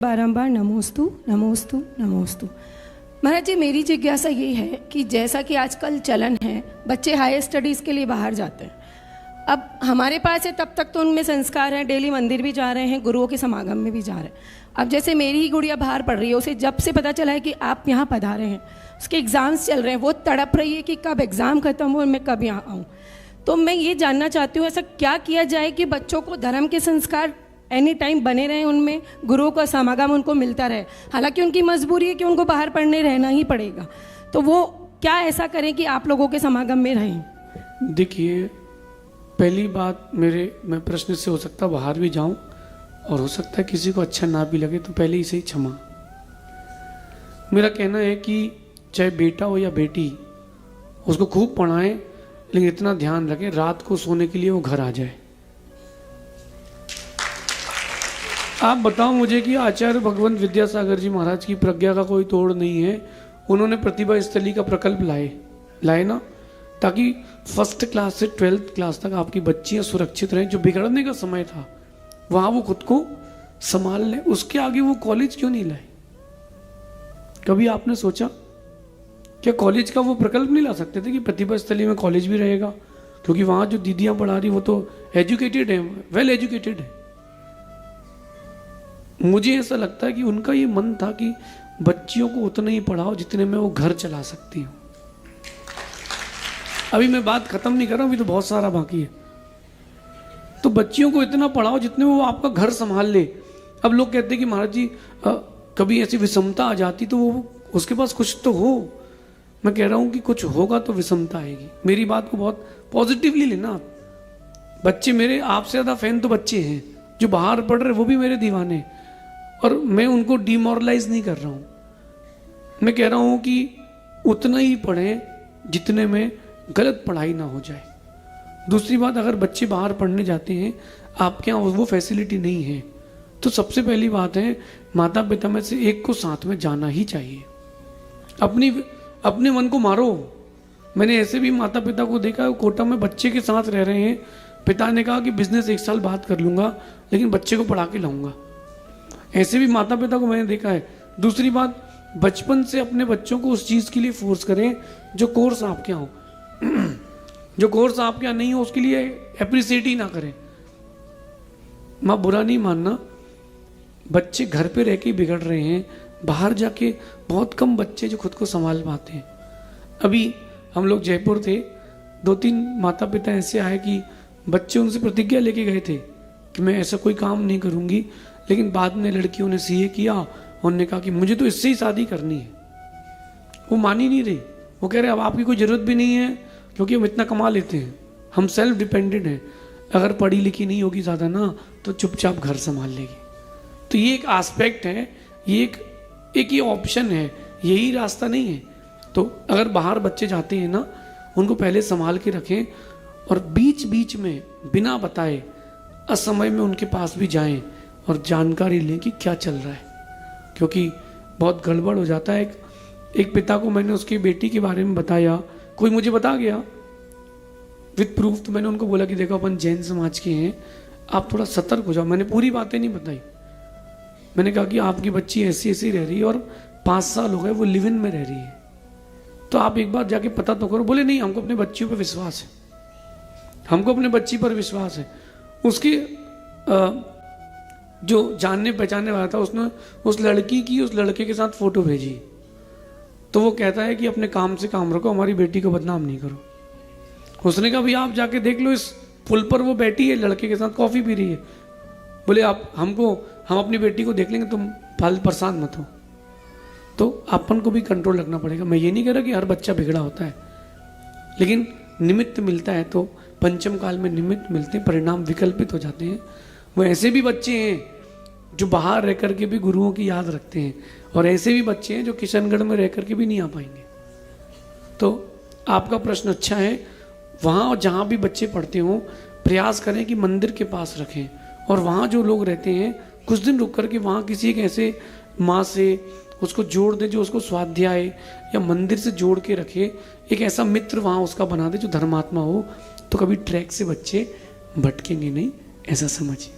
बारंबार नमोस्तु नमोस्तु नमोस्तु। महाराज जी, मेरी जिज्ञासा ये है कि जैसा कि आजकल चलन है, बच्चे हायर स्टडीज़ के लिए बाहर जाते हैं। अब हमारे पास है तब तक तो उनमें संस्कार हैं, डेली मंदिर भी जा रहे हैं, गुरुओं के समागम में भी जा रहे हैं। अब जैसे मेरी ही गुड़िया बाहर पढ़ रही है, उसे जब से पता चला है कि आप यहाँ पधारे हैं, उसके एग्ज़ाम्स चल रहे हैं, वो तड़प रही है कि कब एग्ज़ाम ख़त्म हो, मैं कब यहाँ आऊँ। तो मैं ये जानना चाहती हूँ, ऐसा क्या किया जाए कि बच्चों को धर्म के संस्कार एनी टाइम बने रहें, उनमें गुरुओं का समागम उनको मिलता रहे। हालांकि उनकी मजबूरी है कि उनको बाहर पढ़ने रहना ही पड़ेगा, तो वो क्या ऐसा करें कि आप लोगों के समागम में रहें? देखिए, पहली बात मैं प्रश्न से हो सकता है बाहर भी जाऊं और हो सकता है किसी को अच्छा ना भी लगे, तो पहले ही से ही क्षमा। मेरा कहना है कि चाहे बेटा हो या बेटी, उसको खूब पढ़ाएं, लेकिन इतना ध्यान रखें रात को सोने के लिए वो घर आ जाए। आप बताओ मुझे कि आचार्य भगवंत विद्यासागर जी महाराज की प्रज्ञा का कोई तोड़ नहीं है। उन्होंने प्रतिभा स्थली का प्रकल्प लाए ना, ताकि फर्स्ट क्लास से 12th क्लास तक आपकी बच्चियां सुरक्षित रहें। जो बिगड़ने का समय था वहां वो खुद को संभाल लें, उसके आगे वो कॉलेज क्यों नहीं लाए? कभी आपने सोचा क्या कॉलेज का वो प्रकल्प नहीं ला सकते थे कि प्रतिभा स्थली में कॉलेज भी रहेगा? क्योंकि वहां जो दीदियां पढ़ा रही वो तो एजुकेटेड है, वेल एजुकेटेड है। मुझे ऐसा लगता है कि उनका ये मन था कि बच्चियों को उतना ही पढ़ाओ जितने में वो घर चला सकती हूँ। अभी मैं बात खत्म नहीं कर रहा हूँ, अभी तो बहुत सारा बाकी है। तो बच्चियों को इतना पढ़ाओ जितने में वो आपका घर संभाल ले। अब लोग कहते हैं कि महाराज जी कभी ऐसी विषमता आ जाती तो वो उसके पास कुछ तो हो। मैं कह रहा हूँ कि कुछ होगा तो विषमता आएगी। मेरी बात को बहुत पॉजिटिवली लेना आप। बच्चे मेरे आपसे ज़्यादा फैन तो बच्चे हैं, जो बाहर पढ़ रहे वो भी मेरे दीवाने, और मैं उनको डिमोरलाइज नहीं कर रहा हूँ। मैं कह रहा हूँ कि उतना ही पढ़ें जितने में गलत पढ़ाई ना हो जाए। दूसरी बात, अगर बच्चे बाहर पढ़ने जाते हैं, आपके यहाँ वो फैसिलिटी नहीं है, तो सबसे पहली बात है माता पिता में से एक को साथ में जाना ही चाहिए। अपने मन को मारो। मैंने ऐसे भी माता पिता को देखा, कोटा में बच्चे के साथ रह रहे हैं, पिता ने कहा कि बिजनेस 1 साल बाद कर लूंगा, लेकिन बच्चे को पढ़ा के लाऊंगा। ऐसे भी माता पिता को मैंने देखा है। दूसरी बात, बचपन से अपने बच्चों को उस चीज़ के लिए फोर्स करें जो कोर्स आपके यहाँ हो। जो कोर्स आपके यहाँ नहीं हो उसके लिए अप्रिशिएट ही ना करें। माँ बुरा नहीं मानना, बच्चे घर पे रह के बिगड़ रहे हैं, बाहर जाके बहुत कम बच्चे जो खुद को संभाल पाते हैं। अभी हम लोग जयपुर थे, 2-3 माता पिता ऐसे आए कि बच्चे उनसे प्रतिज्ञा लेके गए थे कि मैं ऐसा कोई काम नहीं करूँगी, लेकिन बाद में लड़कियों ने सीए किया, उन्होंने कहा कि मुझे तो इससे ही शादी करनी है। वो मान ही नहीं रही। वो कह रहे अब आपकी कोई ज़रूरत भी नहीं है, क्योंकि हम इतना कमा लेते हैं, हम सेल्फ डिपेंडेंट हैं। अगर पढ़ी लिखी नहीं होगी ज़्यादा ना, तो चुपचाप घर संभाल लेगी। तो ये एक आस्पेक्ट है, ये एक ये ऑप्शन है, यही रास्ता नहीं है। तो अगर बाहर बच्चे जाते हैं ना, उनको पहले संभाल के रखें, और बीच बीच में बिना बताए असमय में उनके पास भी जाएं और जानकारी लें कि क्या चल रहा है, क्योंकि बहुत गड़बड़ हो जाता है। एक पिता को मैंने उसकी बेटी के बारे में बताया, कोई मुझे बता गया विद प्रूफ, तो मैंने उनको बोला कि देखो अपन जैन समाज के हैं, आप थोड़ा सतर्क हो जाओ। मैंने पूरी बातें नहीं बताई। मैंने कहा कि आपकी बच्ची ऐसी ऐसी रह रही है और 5 साल हो गए वो लिव इन में रह रही है, तो आप एक बार जाके पता तो करो। बोले नहीं, हमको अपने बच्चियों पर विश्वास है, हमको अपने बच्ची पर विश्वास है। उसकी जो जानने पहचानने वाला था, उसने उस लड़की की उस लड़के के साथ फोटो भेजी, तो वो कहता है कि अपने काम से काम रखो, हमारी बेटी को बदनाम नहीं करो। उसने कहा भाई आप जाके देख लो, इस पुल पर वो बैठी है, लड़के के साथ कॉफ़ी पी रही है। बोले हम अपनी बेटी को देख लेंगे, तुम परेशान मत हो। तो अपन को भी कंट्रोल रखना पड़ेगा। मैं ये नहीं कह रहा कि हर बच्चा बिगड़ा होता है, लेकिन निमित्त मिलता है तो पंचम काल में निमित्त मिलते हैं, परिणाम विकल्पित हो जाते हैं। वो ऐसे भी बच्चे हैं जो बाहर रह करके भी गुरुओं की याद रखते हैं, और ऐसे भी बच्चे हैं जो किशनगढ़ में रह करके भी नहीं आ पाएंगे। तो आपका प्रश्न अच्छा है। वहाँ जहाँ भी बच्चे पढ़ते हों, प्रयास करें कि मंदिर के पास रखें, और वहाँ जो लोग रहते हैं कुछ दिन रुक करके वहाँ किसी एक ऐसे माँ से उसको जोड़ दे जो उसको स्वाध्याय या मंदिर से जोड़ के रखे। एक ऐसा मित्र वहाँ उसका बना दे जो धर्मात्मा हो, तो कभी ट्रैक से बच्चे भटकेंगे नहीं, ऐसा समझिए।